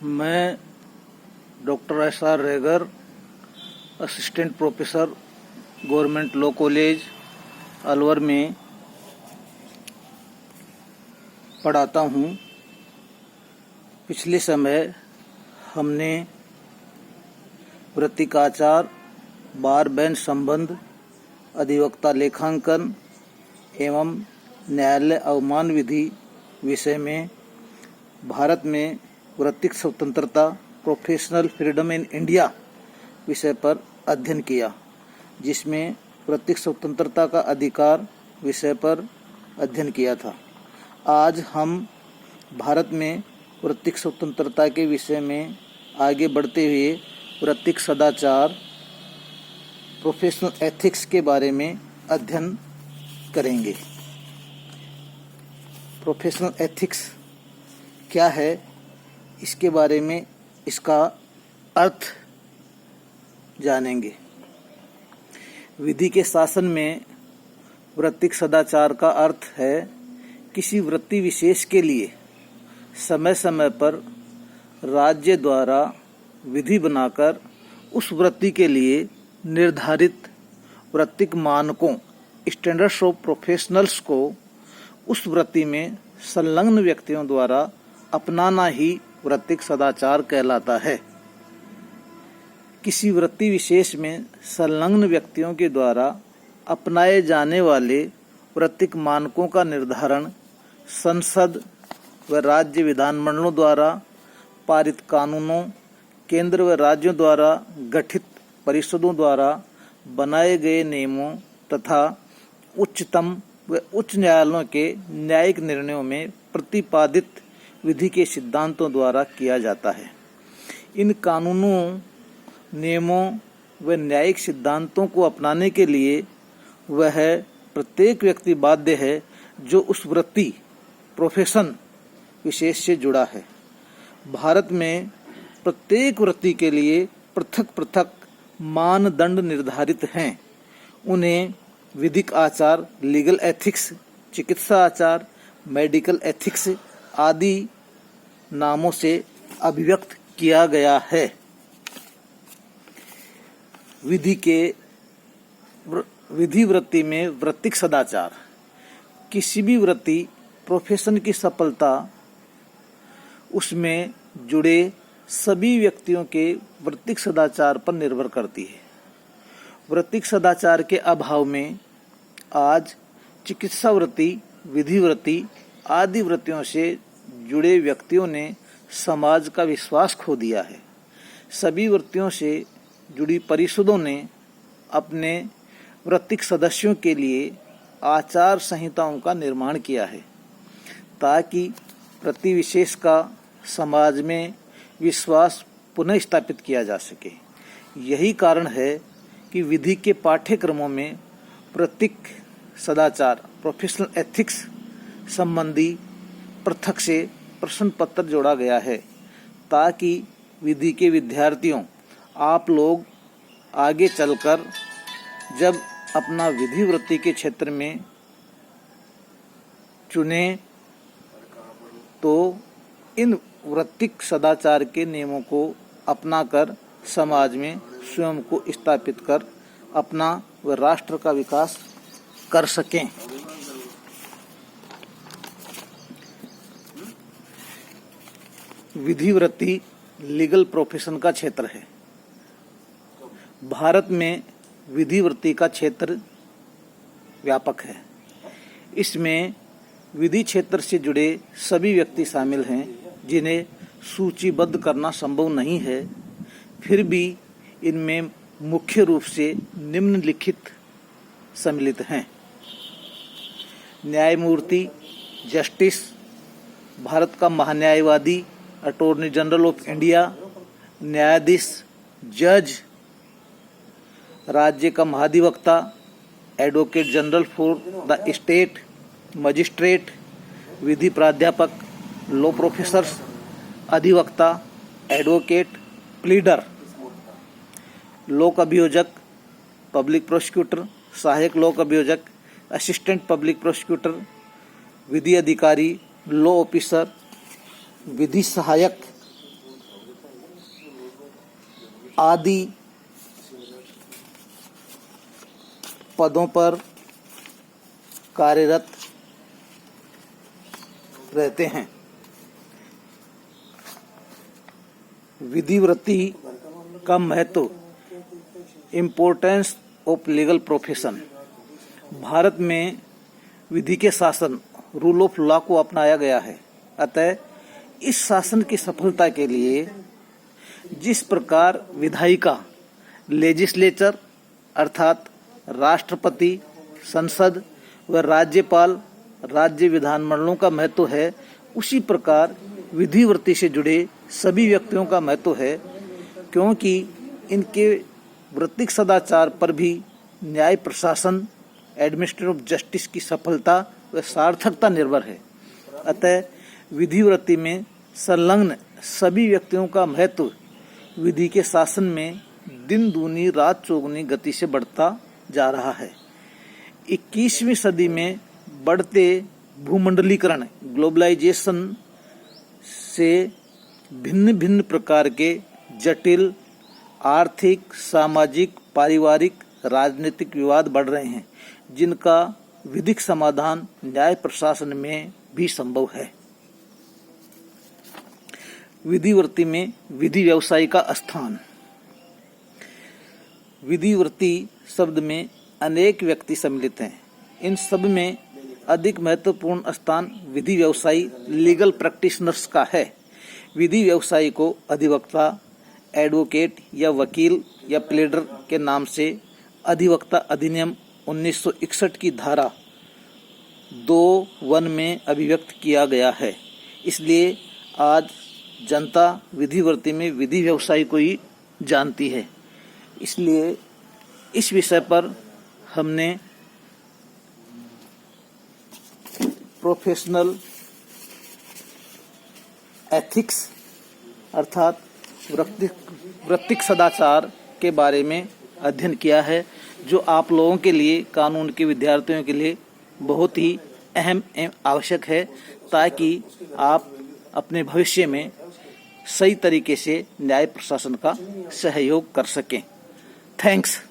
मैं doctor SR. Regar, assistant professor, government law college Alwar में पढ़ाता हूँ। पिछले समय हमने वृत्तिकाचार, बार बेंच संबंध, अधिवक्ता लेखांकन एवं न्यायालय अवमान विधि विषय में भारत में वृत्तिक स्वतंत्रता, प्रोफेशनल फ्रीडम इन इंडिया विषय पर अध्ययन किया, जिसमें वृत्तिक स्वतंत्रता का अधिकार विषय पर अध्ययन किया था। आज हम भारत में वृत्तिक स्वतंत्रता के विषय में आगे बढ़ते हुए वृत्तिक सदाचार, प्रोफेशनल एथिक्स के बारे में अध्ययन करेंगे। प्रोफेशनल एथिक्स क्या है, इसके बारे में इसका अर्थ जानेंगे। विधि के शासन में वृत्तिक सदाचार का अर्थ है किसी वृत्ति विशेष के लिए समय समय पर राज्य द्वारा विधि बनाकर उस वृत्ति के लिए निर्धारित वृत्तिक मानकों, स्टैंडर्ड्स ऑफ प्रोफेशनल्स को उस वृत्ति में संलग्न व्यक्तियों द्वारा अपनाना ही वृत्तिक सदाचार कहलाता है। किसी वृत्ति विशेष में संलग्न व्यक्तियों के द्वारा अपनाए जाने वाले वृत्तिक मानकों का निर्धारण संसद व राज्य विधानमंडलों द्वारा पारित कानूनों, केंद्र व राज्यों द्वारा गठित परिषदों द्वारा बनाए गए नियमों तथा उच्चतम व उच्च न्यायालयों के न्यायिक निर्णयों में प्रतिपादित विधि के सिद्धांतों द्वारा किया जाता है। इन कानूनों, नियमों व न्यायिक सिद्धांतों को अपनाने के लिए वह प्रत्येक व्यक्ति बाध्य है जो उस वृत्ति, प्रोफेशन विशेष से जुड़ा है। भारत में प्रत्येक वृत्ति के लिए पृथक पृथक मानदंड निर्धारित हैं। उन्हें विधिक आचार, लीगल एथिक्स, चिकित्सा आचार, मेडिकल एथिक्स आदि नामों से अभिव्यक्त किया गया है। विधि वृत्ति में वृत्तिक सदाचार किसी भी वृत्ति, प्रोफेशन की सफलता उसमें जुड़े सभी व्यक्तियों के वृत्तिक सदाचार पर निर्भर करती है। वृत्तिक सदाचार के अभाव में आज चिकित्सा वृत्ति, विधि वृत्ति आदि वृत्तियों से जुड़े व्यक्तियों ने समाज का विश्वास खो दिया है। सभी वृत्तियों से जुड़ी परिषदों ने अपने वृत्तिक सदस्यों के लिए आचार संहिताओं का निर्माण किया है ताकि वृत्ति विशेष का समाज में विश्वास पुनः स्थापित किया जा सके। यही कारण है कि विधि के पाठ्यक्रमों में वृत्तिक सदाचार, प्रोफेशनल एथिक्स संबंधी पृथक से प्रश्न पत्र जोड़ा गया है ताकि विधि के विद्यार्थियों, आप लोग आगे चलकर जब अपना विधि वृत्ति के क्षेत्र में चुने तो इन वृत्तिक सदाचार के नियमों को अपनाकर समाज में स्वयं को स्थापित कर अपना व राष्ट्र का विकास कर सकें। विधि वृत्ति लीगल प्रोफेशन का क्षेत्र है। भारत में विधि वृत्ति का क्षेत्र व्यापक है। इसमें विधि क्षेत्र से जुड़े सभी व्यक्ति शामिल हैं जिन्हें सूचीबद्ध करना संभव नहीं है। फिर भी इनमें मुख्य रूप से निम्नलिखित सम्मिलित हैं: न्यायमूर्ति, जस्टिस, भारत का महान्यायवादी, अटॉर्नी जनरल ऑफ इंडिया, न्यायाधीश, जज, राज्य का महाधिवक्ता, advocate general for the state, magistrate, विधि प्राध्यापक, लॉ प्रोफेसर्स, अधिवक्ता, एडवोकेट, प्लीडर, लोक अभियोजक, पब्लिक प्रोसिक्यूटर, सहायक लोक अभियोजक, असिस्टेंट पब्लिक प्रोसिक्यूटर, विधि अधिकारी, लॉ ऑफिसर, विधि सहायक, आदि पदों पर कार्यरत रहते हैं। विधिवृत्ति का महत्व, importance of legal profession. Bharat में विधि के शासन, रूल ऑफ लॉ को अपनाया गया है। अतः इस शासन की सफलता के लिए जिस प्रकार विधायिका, लेजिस्लेचर अर्थात राष्ट्रपति, संसद व राज्यपाल, राज्य विधानमंडलों का महत्व है, उसी प्रकार विधिवृत्ति से जुड़े सभी व्यक्तियों का महत्व है, क्योंकि इनके वृत्तिक सदाचार पर भी न्याय प्रशासन, एडमिनिस्ट्रेटिव जस्टिस की सफलता व सार्थकता निर्भर है। अतः विधिवृत्ति में संलग्न सभी व्यक्तियों का महत्व विधि के शासन में दिन दूनी रात चौगुनी गति से बढ़ता जा रहा है। 21वीं सदी में बढ़ते भूमंडलीकरण, ग्लोबलाइजेशन से भिन्न भिन्न प्रकार के जटिल आर्थिक, सामाजिक, पारिवारिक, राजनीतिक विवाद बढ़ रहे हैं, जिनका विधिक समाधान न्याय प्रशासन में भी संभव है। विधिवृत्ति में विधि व्यवसायी का स्थान। विधिवृत्ति शब्द में अनेक व्यक्ति सम्मिलित हैं। इन सब में अधिक महत्वपूर्ण स्थान विधि व्यवसायी, लीगल प्रैक्टिशनर्स का है। विधि व्यवसायी को अधिवक्ता, एडवोकेट या वकील या प्लेडर के नाम से अधिवक्ता अधिनियम 1961 की धारा 2(1) में अभिव्यक्त किया गया है। इसलिए आज जनता विधिवृत्ति में विधि व्यवसायी को ही जानती है। इसलिए इस विषय पर हमने प्रोफेशनल एथिक्स अर्थात वृत्तिक सदाचार के बारे में अध्ययन किया है, जो आप लोगों के लिए, कानून के विद्यार्थियों के लिए बहुत ही अहम एवं आवश्यक है, ताकि आप अपने भविष्य में सही तरीके से न्याय प्रशासन का सहयोग कर सकें। थैंक्स।